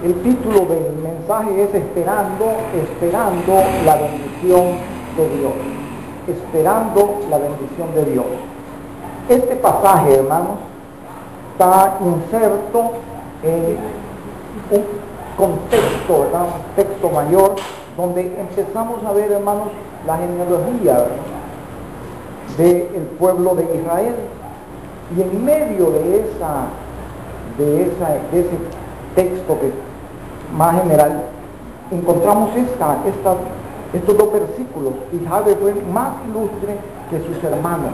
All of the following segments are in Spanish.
El título del mensaje es esperando la bendición de Dios. Esperando la bendición de Dios. Este pasaje, hermanos, está inserto en un contexto, ¿verdad? Un texto mayor, donde empezamos a ver, hermanos, la genealogía del pueblo de Israel. Y en medio de ese texto que más general, encontramos estos dos versículos. Y Jabes fue más ilustre que sus hermanos,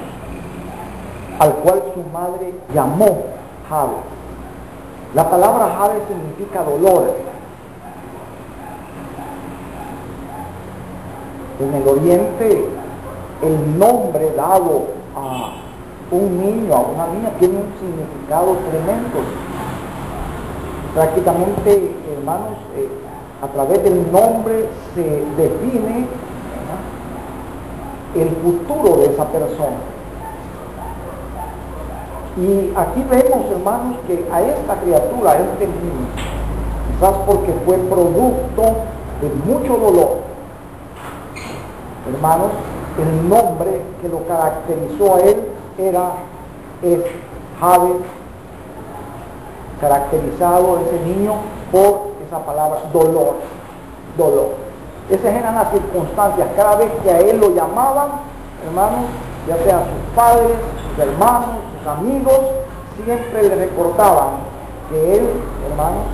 al cual su madre llamó Jabes. La palabra Jabes significa dolor. En el oriente, el nombre dado a un niño, a una niña, tiene un significado tremendo. Prácticamente, hermanos, a través del nombre se define, ¿verdad?, el futuro de esa persona. Y aquí vemos, hermanos, que a esta criatura, a este niño, quizás porque fue producto de mucho dolor, hermanos, el nombre que lo caracterizó a él es Jabes, caracterizado ese niño por esa palabra dolor. Esas eran las circunstancias. Cada vez que a él lo llamaban, hermanos, ya sea sus padres, sus hermanos, sus amigos, siempre le recordaban que él, hermanos,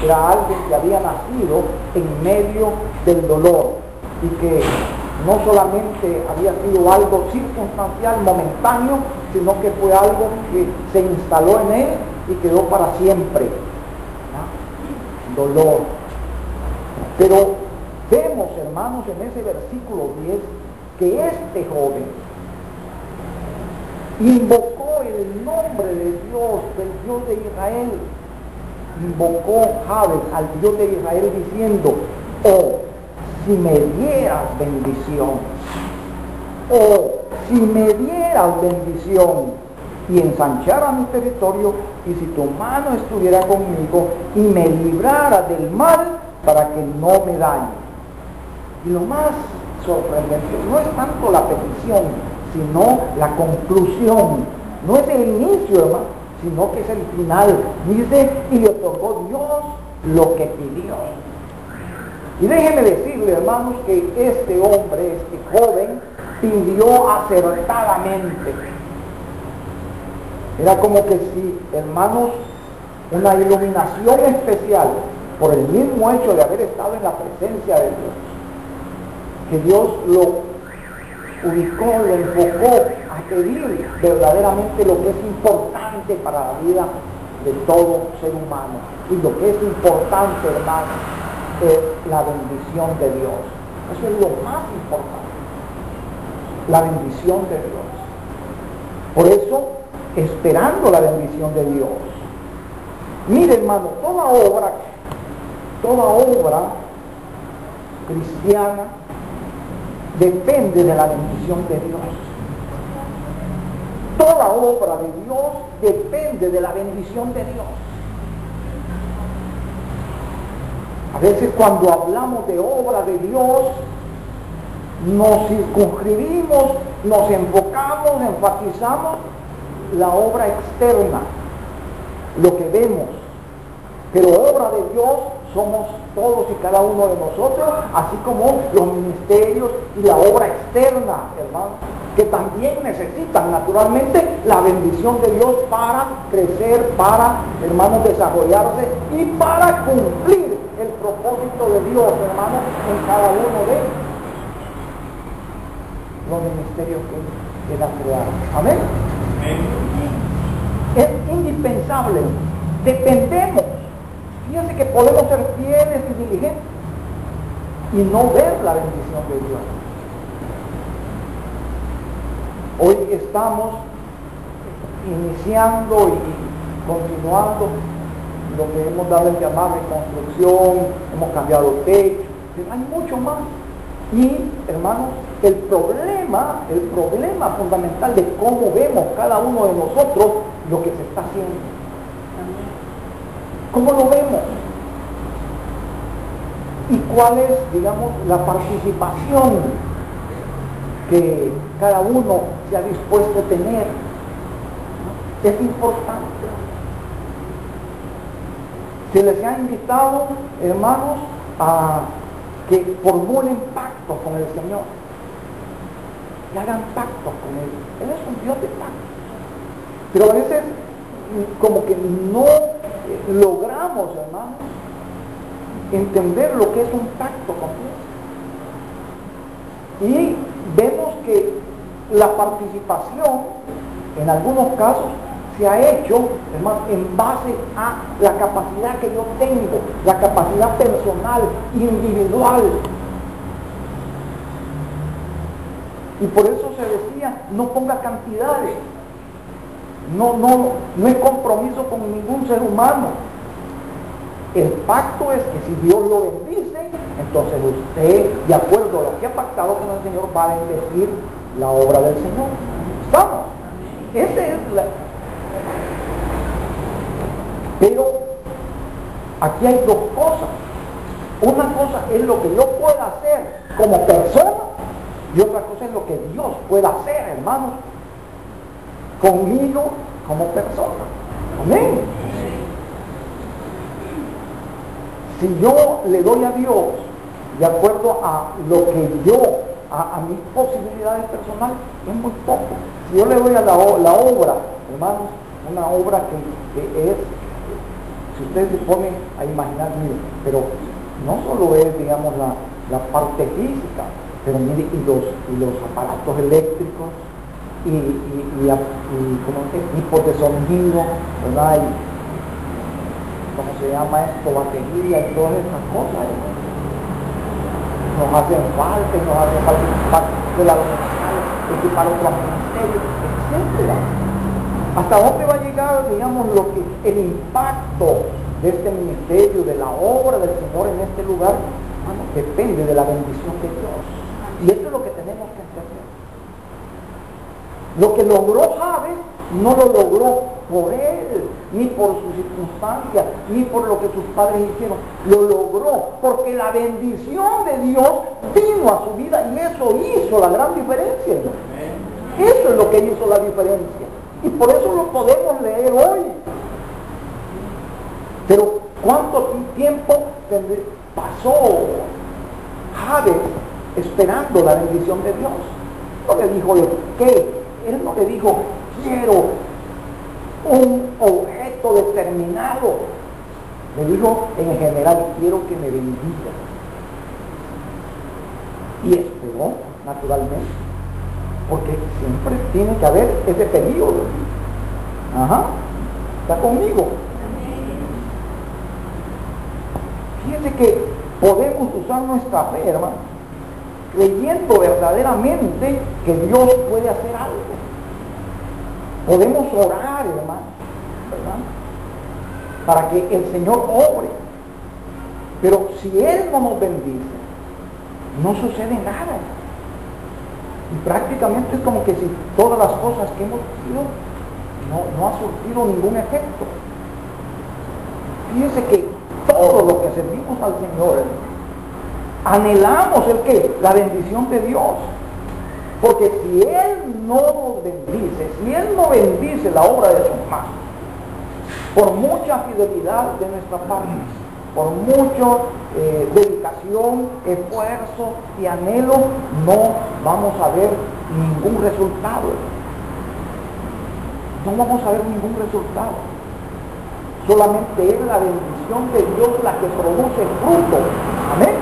era alguien que había nacido en medio del dolor y que no solamente había sido algo circunstancial, momentáneo, sino que fue algo que se instaló en él y quedó para siempre. Dolor. Pero vemos, hermanos, en ese versículo 10, que este joven invocó el nombre de Dios, del Dios de Israel. Invocó Jabes al Dios de Israel diciendo: oh, si me dieras bendición, oh, si me dieras bendición y ensanchara mi territorio, y si tu mano estuviera conmigo y me librara del mal para que no me dañe. Y lo más sorprendente no es tanto la petición, sino la conclusión. No es el inicio, hermano, sino que es el final. Dice: y le otorgó Dios lo que pidió. Y déjenme decirle, hermanos, que este hombre, este joven, pidió acertadamente. Era como que si, hermanos, una iluminación especial por el mismo hecho de haber estado en la presencia de Dios, que Dios lo ubicó, lo enfocó a pedir verdaderamente lo que es importante para la vida de todo ser humano. Y lo que es importante, hermanos, es la bendición de Dios. Eso es lo más importante, la bendición de Dios. Por eso, esperando la bendición de Dios. Mire, hermano, toda obra cristiana depende de la bendición de Dios. Toda obra de Dios depende de la bendición de Dios. A veces cuando hablamos de obra de Dios, nos circunscribimos, nos enfocamos, enfatizamos la obra externa, lo que vemos. Pero obra de Dios somos todos y cada uno de nosotros, así como los ministerios y la obra externa, hermano, que también necesitan naturalmente la bendición de Dios para crecer, para, hermanos, desarrollarse y para cumplir el propósito de Dios, hermanos, en cada uno de los ministerios que Él ha creado. Amén. Es indispensable. Dependemos. Fíjense que podemos ser fieles y diligentes y no ver la bendición de Dios. Hoy estamos iniciando y continuando lo que hemos dado en llamar reconstrucción, hemos cambiado techo, pero hay mucho más. Y, hermanos, el problema fundamental de cómo vemos cada uno de nosotros lo que se está haciendo. ¿Cómo lo vemos? ¿Y cuál es, digamos, la participación que cada uno se ha dispuesto a tener? Es importante. Se les ha invitado, hermanos, a que formulen pactos con el Señor, que hagan pactos con Él. Él es un Dios de pactos. Pero a veces como que no logramos, hermanos, entender lo que es un pacto con Dios. Y vemos que la participación, en algunos casos, se ha hecho, hermano, en base a la capacidad que yo tengo, la capacidad personal, individual. Y por eso se decía, no ponga cantidades, no hay compromiso con ningún ser humano. El pacto es que si Dios lo bendice, entonces usted, de acuerdo a lo que ha pactado con el Señor, va a bendecir la obra del Señor. ¿Estamos? Pero aquí hay dos cosas. Una cosa es lo que yo pueda hacer como persona y otra cosa es lo que Dios pueda hacer, hermanos, conmigo como persona. Amén. Si yo le doy a Dios de acuerdo a lo que yo, a mis posibilidades personales, es muy poco. Si yo le doy a la obra, hermanos, una obra que es, si ustedes se ponen a imaginar, mire, pero no solo es, digamos, la parte física, pero mire, y los aparatos eléctricos, y ¿cómo se dice? Tipos de sonido, ¿verdad? Y, ¿cómo se llama esto? Batería y todas esas cosas. Nos hacen falta, equipar de la local, equipar otros ministerios, etc. ¿Hasta dónde va a llegar, digamos, el impacto de este ministerio, de la obra del Señor en este lugar? Bueno, depende de la bendición de Dios. Y esto es lo que tenemos que entender. Lo que logró Jabes no lo logró por él, ni por sus circunstancias, ni por lo que sus padres hicieron. Lo logró porque la bendición de Dios vino a su vida y eso hizo la gran diferencia, ¿no? Eso es lo que hizo la diferencia. Y por eso lo podemos leer hoy. Pero ¿cuánto tiempo pasó Jabes esperando la bendición de Dios? No le dijo de qué. Él no le dijo, quiero un objeto determinado. Le dijo en general, quiero que me bendiga. Y esperó, naturalmente, porque siempre tiene que haber ese periodo. Ajá, ¿está conmigo? Fíjense que podemos usar nuestra fe, hermano, creyendo verdaderamente que Dios puede hacer algo. Podemos orar, hermano, ¿verdad? Para que el Señor obre. Pero si Él no nos bendice, no sucede nada. Y prácticamente es como que si todas las cosas que hemos hecho no ha surtido ningún efecto. Fíjense que todo lo que servimos al Señor, anhelamos el ¿qué? La bendición de Dios. Porque si Él no nos bendice, si Él no bendice la obra de sus manos, por mucha fidelidad de nuestra parte, por mucha dedicación, esfuerzo y anhelo, no vamos a ver ningún resultado. No vamos a ver ningún resultado. Solamente es la bendición de Dios la que produce fruto. Amén.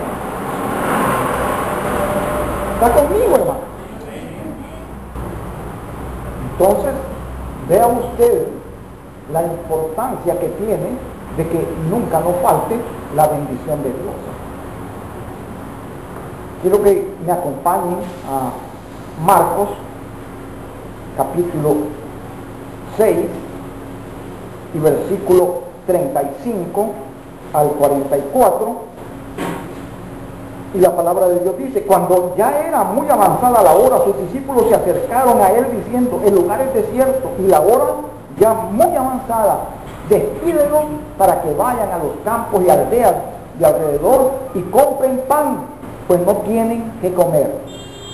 ¿Está conmigo, hermano? Entonces, vea usted la importancia que tiene de que nunca nos falte la bendición de Dios. Quiero que me acompañen a Marcos, capítulo 6, y versículo 35 al 44. Y la palabra de Dios dice, cuando ya era muy avanzada la hora, sus discípulos se acercaron a él diciendo, el lugar es desierto y la hora ya muy avanzada, despídelos para que vayan a los campos y aldeas de alrededor y compren pan, pues no tienen que comer.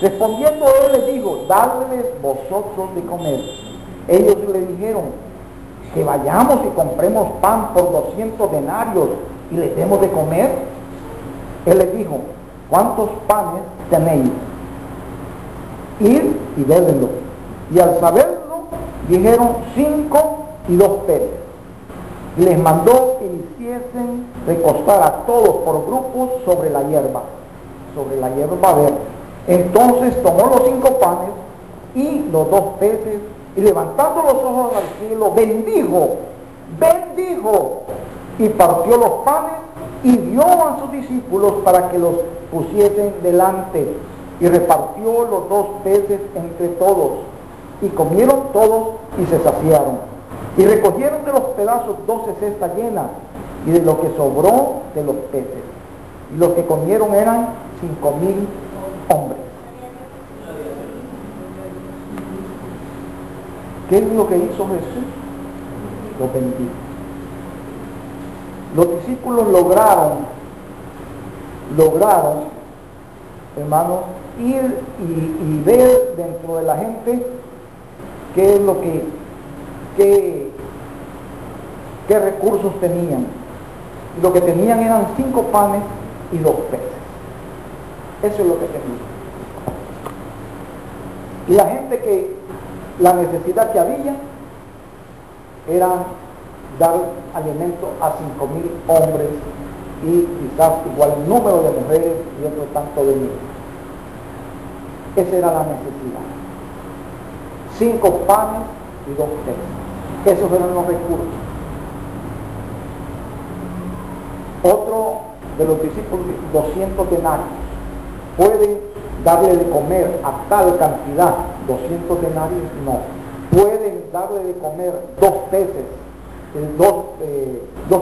Respondiendo él les dijo, dadles vosotros de comer. Ellos le dijeron, que vayamos y compremos pan por 200 denarios y les demos de comer. Él les dijo, ¿cuántos panes tenéis? Id y dédenlo. Y al saberlo, dijeron 5 y 2 peces. Y les mandó que hiciesen recostar a todos por grupos sobre la hierba verde. Entonces tomó los 5 panes y los 2 peces, y levantando los ojos al cielo, bendijo, y partió los panes, y dio a sus discípulos para que los pusiesen delante, y repartió los 2 peces entre todos, y comieron todos y se saciaron. Y recogieron de los pedazos 12 cestas llenas, y de lo que sobró de los peces. Y los que comieron eran 5,000 hombres. ¿Qué es lo que hizo Jesús? Lo bendijo. Los discípulos lograron, hermanos, ir y ver dentro de la gente qué es lo que, qué recursos tenían. Y lo que tenían eran 5 panes y 2 peces. Eso es lo que tenían. Y la gente la necesidad que había era dar alimento a 5,000 hombres y quizás igual número de mujeres y otro tanto de niños. Esa era la necesidad. 5 panes y 2 peces. Esos eran los recursos. Otro de los discípulos, 200 denarios. ¿Puede darle de comer a tal cantidad? 200 denarios, no. Pueden darle de comer 2 peces, 2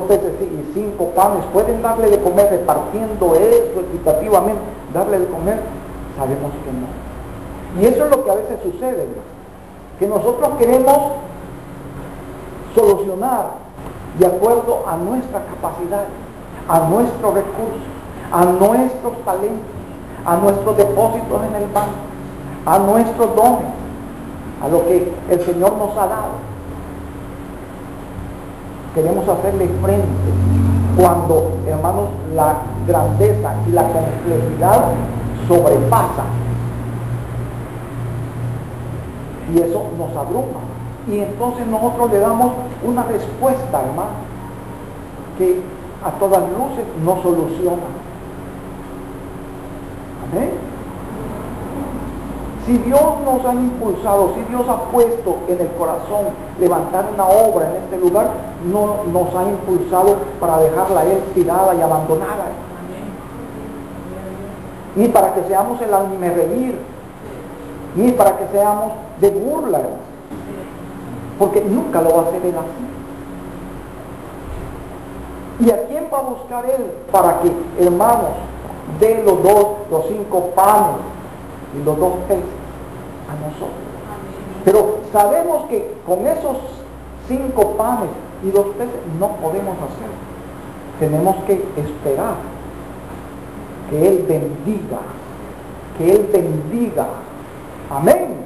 peces y 5 panes. Pueden darle de comer repartiendo eso equitativamente, darle de comer. Sabemos que no. Y eso es lo que a veces sucede, ¿no? Que nosotros queremos solucionar de acuerdo a nuestra capacidad, a nuestros recursos, a nuestros talentos, a nuestros depósitos en el banco, a nuestros dones, a lo que el Señor nos ha dado. Queremos hacerle frente cuando, hermanos, la grandeza y la complejidad sobrepasa. Y eso nos abruma. Y entonces nosotros le damos una respuesta, hermano, que a todas luces no soluciona. Amén. Si Dios nos ha impulsado, si Dios ha puesto en el corazón levantar una obra en este lugar, no nos ha impulsado para dejarla él tirada y abandonada. Ni para que seamos el hazmerreír, ni para que seamos de burla, porque nunca lo va a hacer él así. ¿Y a quién va a buscar él para que, hermanos, dé los 5 panes y los 2 peces? A nosotros. Pero sabemos que con esos 5 panes y 2 peces no podemos hacer. Tenemos que esperar que él bendiga, que él bendiga. Amén.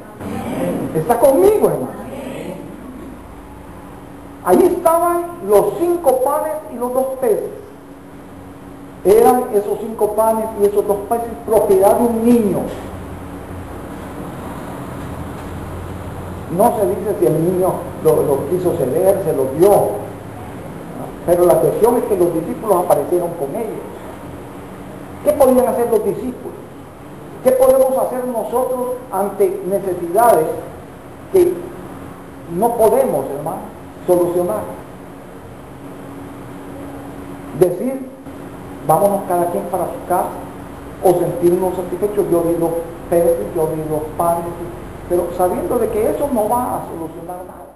¿Está conmigo, hermano? Ahí estaban los 5 panes y los 2 peces. Eran esos 5 panes y esos 2 peces propiedad de un niño. No se dice si el niño lo quiso ceder, se lo dio. Pero la cuestión es que los discípulos aparecieron con ellos. ¿Qué podían hacer los discípulos? ¿Qué podemos hacer nosotros ante necesidades que no podemos, hermano, solucionar? Decir, vámonos cada quien para su casa, o sentirnos satisfechos. Yo di los peces, yo di los panes, pero sabiendo de que eso no va a solucionar nada.